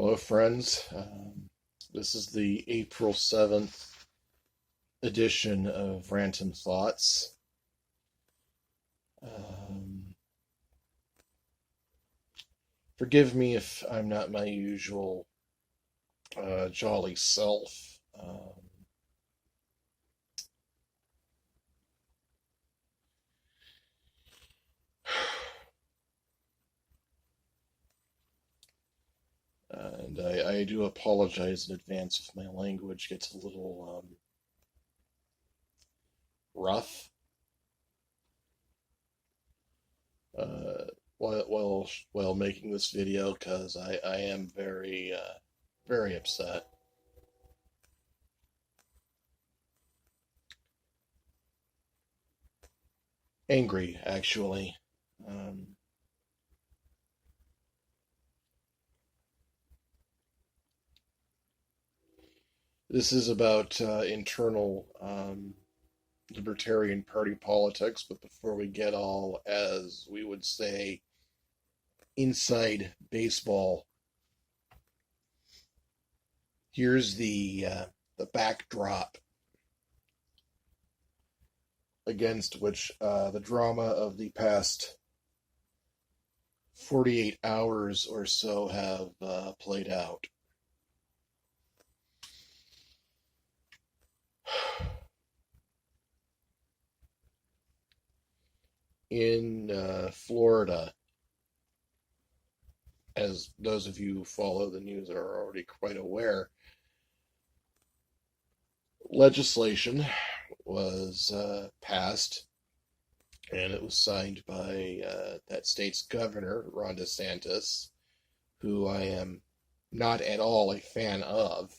Hello, friends. This is the April 7th edition of Rant and Thoughts. Um, Forgive me if I'm not my usual jolly self. And I do apologize in advance if my language gets a little rough uh, while making this video, because I am very upset. Angry, actually. Um, this is about internal Libertarian Party politics, but before we get all, as we would say, inside baseball, here's the backdrop against which the drama of the past 48 hours or so have played out. In Florida, as those of you who follow the news are already quite aware, legislation was passed, and it was signed by that state's governor, Ron DeSantis, who I am not at all a fan of,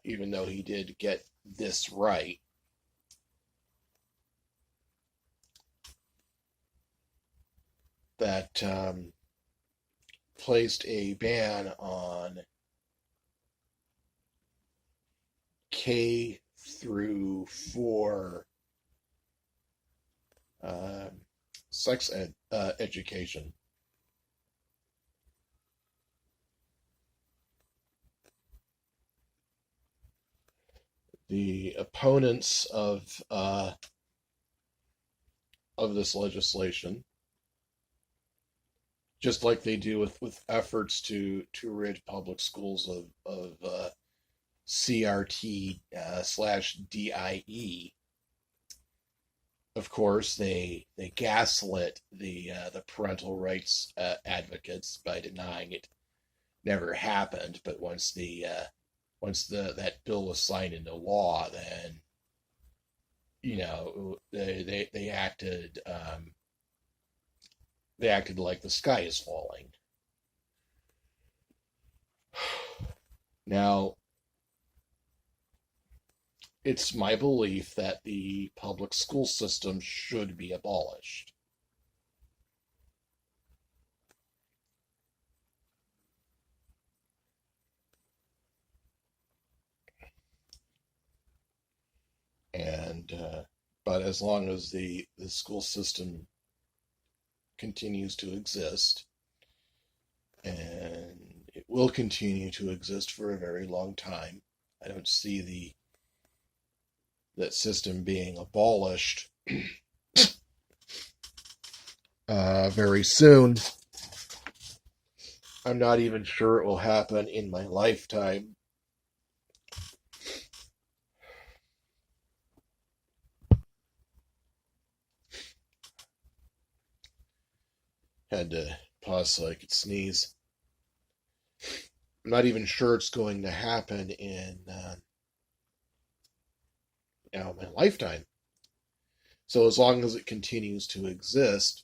even though he did get this right. That placed a ban on K through 4 sex education. The opponents of this legislation, just like they do with efforts to rid public schools of CRT slash DIE. Of course, they gaslit the parental rights advocates by denying it never happened. But once that bill was signed into law, then they acted like the sky is falling. Now, it's my belief that the public school system should be abolished. But as long as the school system continues to exist, and it will continue to exist for a very long time, I don't see that system being abolished very soon. I'm not even sure it will happen in my lifetime. Had to pause so I could sneeze. I'm not even sure it's going to happen in my lifetime. So as long as it continues to exist,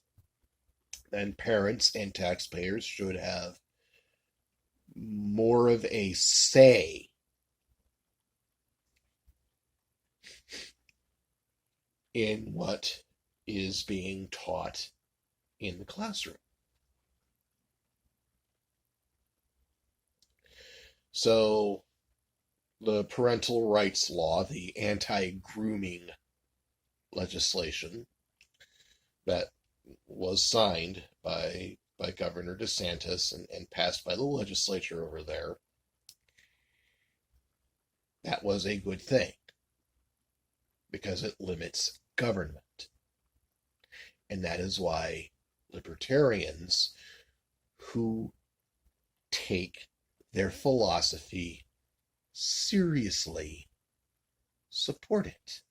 then parents and taxpayers should have more of a say in what is being taught in the classroom. So the parental rights law, the anti-grooming legislation that was signed by by Governor DeSantis and passed by the legislature over there, that was a good thing because it limits government. And that is why libertarians who take their philosophy seriously support it.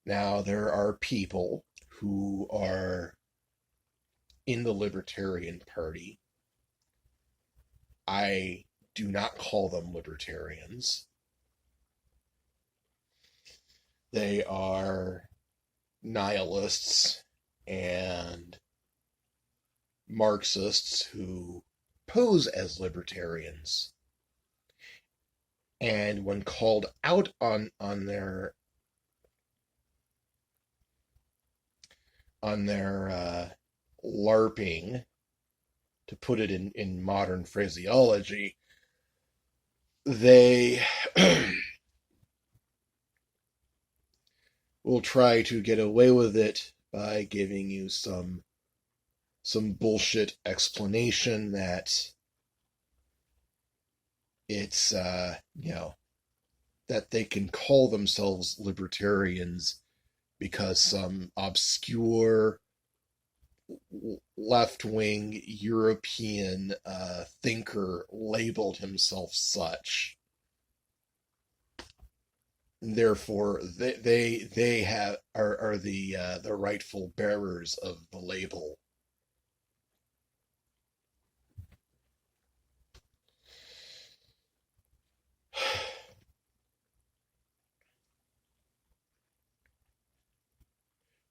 Now, there are people who are in the Libertarian Party. I do not call them libertarians. They are nihilists and Marxists who pose as libertarians. And when called out on their LARPing, to put it in modern phraseology, they will try to get away with it by giving you some bullshit explanation that it's that they can call themselves libertarians because some obscure left-wing European thinker labeled himself such. Therefore, they are the rightful bearers of the label.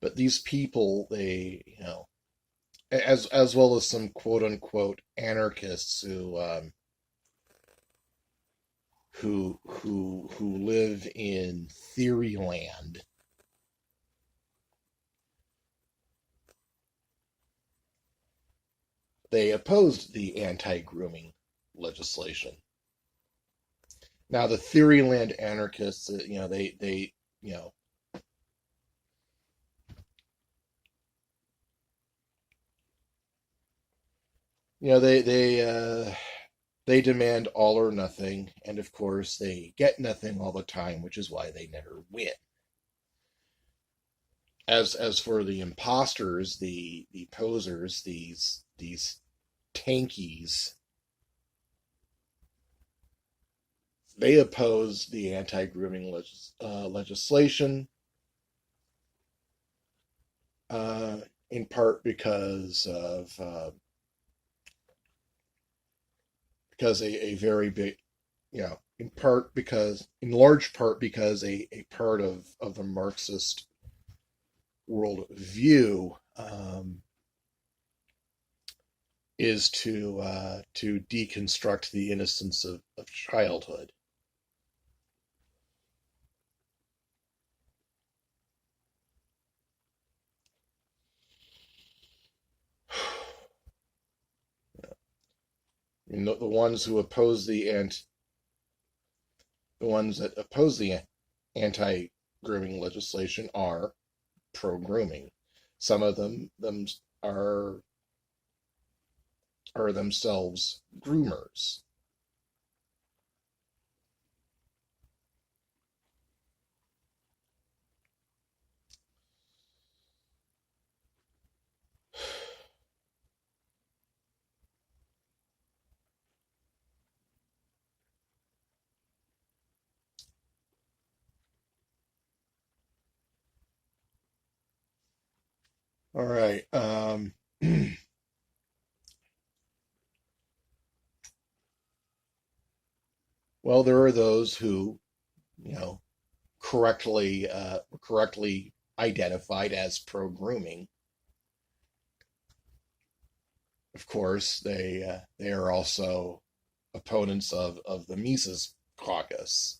But these people, they, as well as some quote unquote anarchists who live in theory land, they opposed the anti-grooming legislation. Now, the theory land anarchists, they they demand all or nothing, and of course they get nothing all the time, which is why they never win. As for the imposters, the posers, these tankies, they oppose the anti-grooming legislation, in part because of a very big, in large part because a part of the Marxist world view is to deconstruct the innocence of childhood. The ones who oppose the ones that oppose the anti-grooming legislation are pro-grooming. Some of them are themselves groomers. All right. Well, there are those who, correctly identified as pro-grooming. Of course, they are also opponents of the Mises Caucus.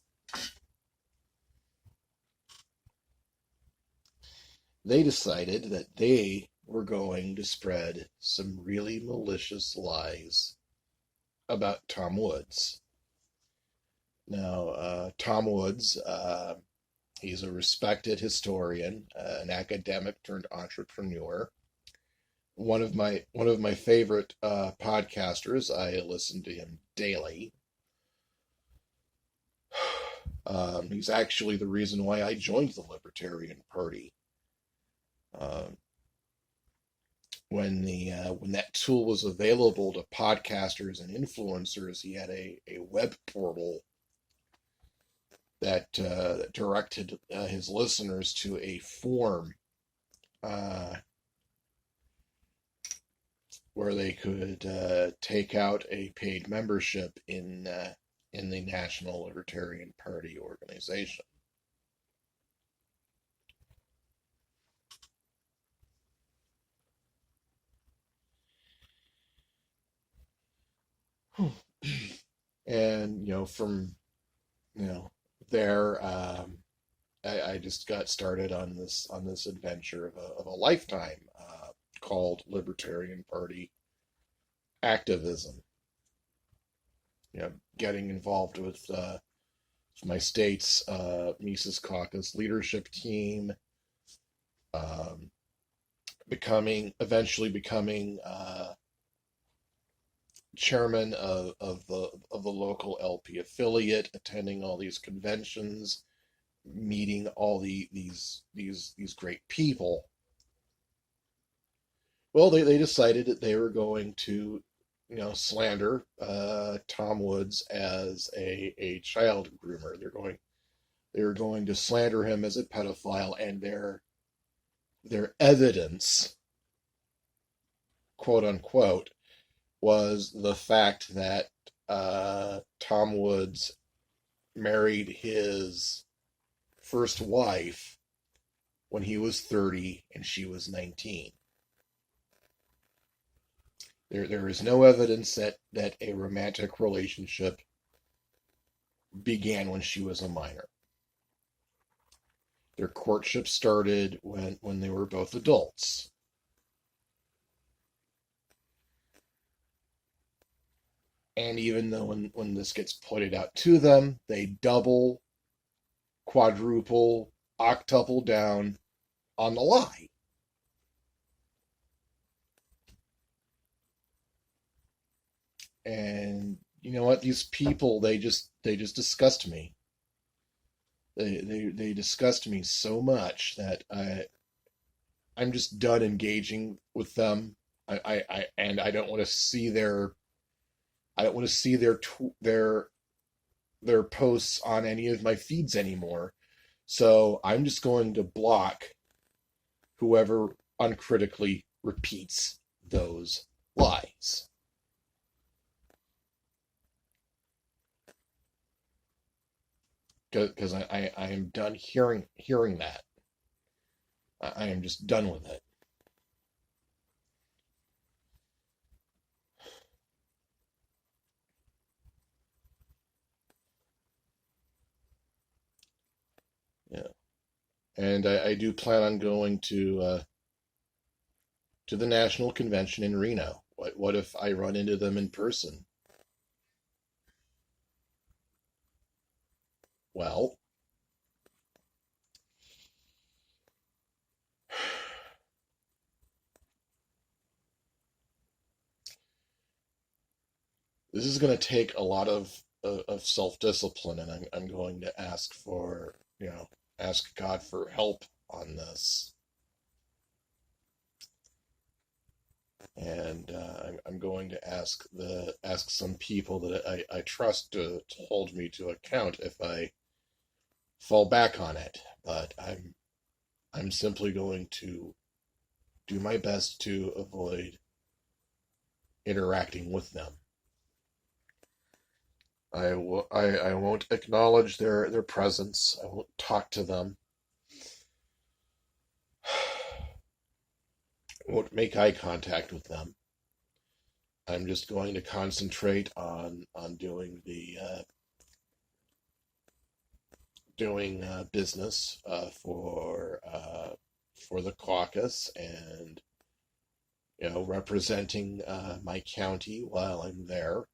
They decided that they were going to spread some really malicious lies about Tom Woods. Now, Tom Woods, he's a respected historian, an academic turned entrepreneur, one of my favorite podcasters. I listen to him daily. He's actually the reason why I joined the Libertarian Party. Uh, when that tool was available to podcasters and influencers, he had a web portal that directed his listeners to a form uh, where they could take out a paid membership in the National Libertarian Party organization. And from you know there, I just got started on this adventure of a lifetime called Libertarian Party activism. Getting involved with my state's Mises Caucus leadership team, um, eventually becoming chairman of the local LP affiliate, attending all these conventions, meeting all these great people. Well, they decided that they were going to, slander Tom Woods as a child groomer. They were going to slander him as a pedophile, and their evidence, quote unquote, was the fact that Tom Woods married his first wife when he was 30 and she was 19. There is no evidence that a romantic relationship began when she was a minor. Their courtship started when they were both adults. And even though when this gets pointed out to them, they double, quadruple, octuple down on the lie. And you know what? These people, they just disgust me. They disgust me so much that I'm just done engaging with them. And I don't want to see their posts on any of my feeds anymore. So I'm just going to block whoever uncritically repeats those lies. Because I am done hearing that. I am just done with it. Yeah, and I do plan on going to the national convention in Reno. What if I run into them in person? Well, this is going to take a lot of self discipline, and I'm going to ask God for help on this. And I'm going to ask some people that I trust to hold me to account if I fall back on it. But I'm simply going to do my best to avoid interacting with them. I won't acknowledge their presence. I won't talk to them. I won't make eye contact with them. I'm just going to concentrate on doing business for the caucus, and representing my county while I'm there,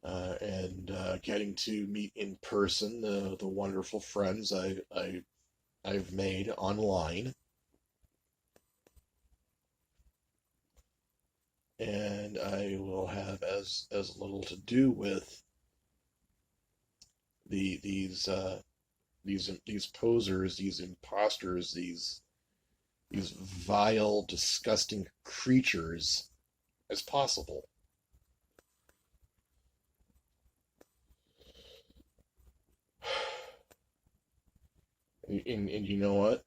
and getting to meet in person the wonderful friends I've made online. and I will have as little to do with the these posers, these imposters, these vile, disgusting creatures as possible. And you know what?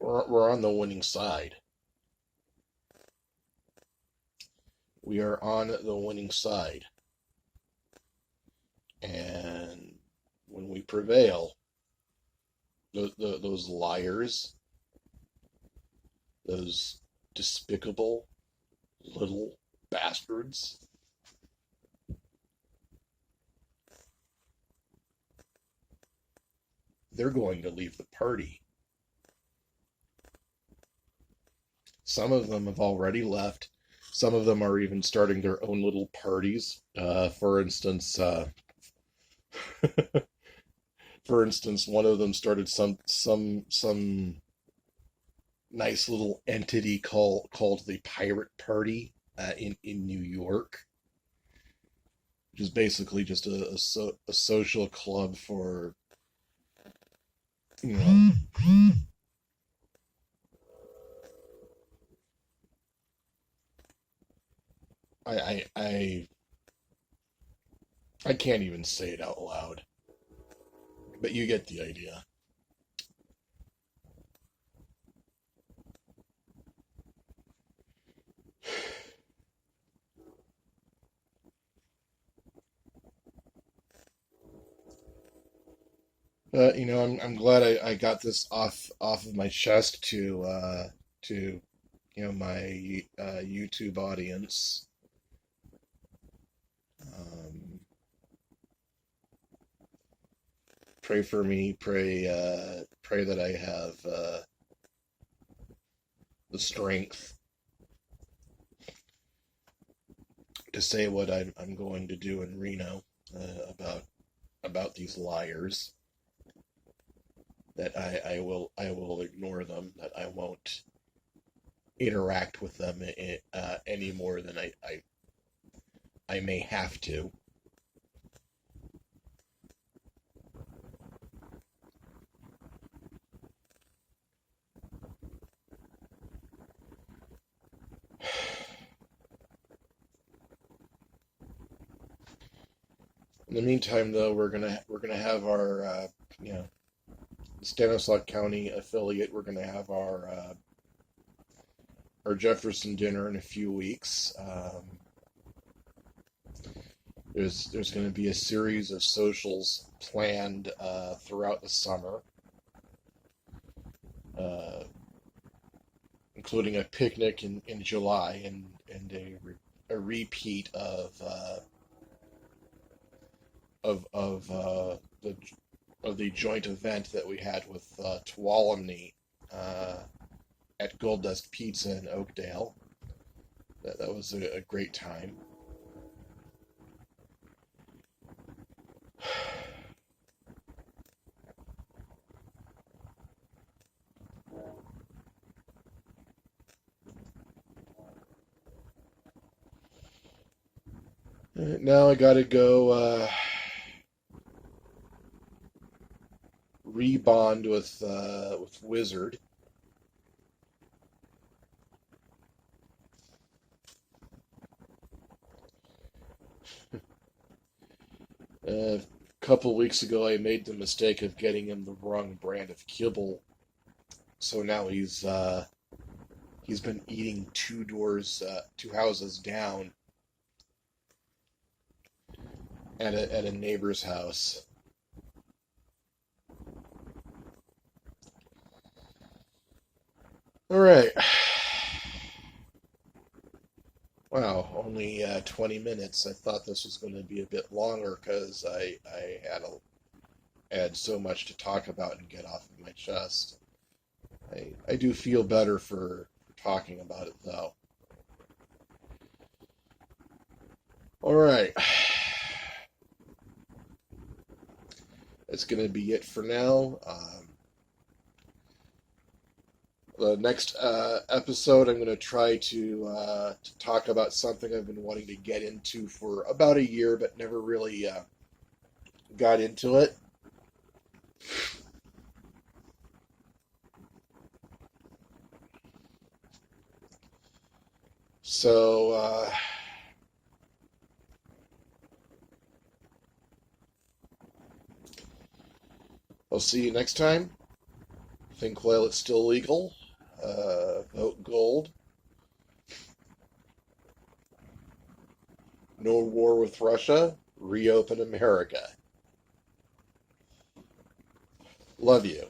We're on the winning side. We are on the winning side. And when we prevail, those liars, those despicable little bastards, they're going to leave the party. Some of them have already left. Some of them are even starting their own little parties. For instance, one of them started some nice little entity called the Pirate Party in New York, which is basically just a social club for, you know, I I I I can't even say it out loud, but you get the idea. I'm glad I got this off of my chest to my YouTube audience. Um, Pray for me. Pray that I have the strength to say what I'm going to do in Reno about these liars. That I will ignore them. That I won't interact with them any more than I may have to. In the meantime, though, we're gonna have our Stanislaus County affiliate. We're gonna have our Jefferson dinner in a few weeks. There's going to be a series of socials planned throughout the summer, uh, including a picnic in July and a repeat of the joint event that we had with Tuolumne uh, at Gold Dust Pizza in Oakdale. That was a great time. Now I gotta go rebond with Wizard. A couple weeks ago, I made the mistake of getting him the wrong brand of kibble, so now he's been eating two houses down at a neighbor's house. All right. Wow, only 20 minutes. I thought this was going to be a bit longer because I had so much to talk about and get off of my chest. I do feel better for talking about it though. All right. That's going to be it for now. The next episode, I'm going to try to talk about something I've been wanting to get into for about a year, but never really got into it. So I'll see you next time. Think while it's still legal. Vote gold. No war with Russia. Reopen America. Love you.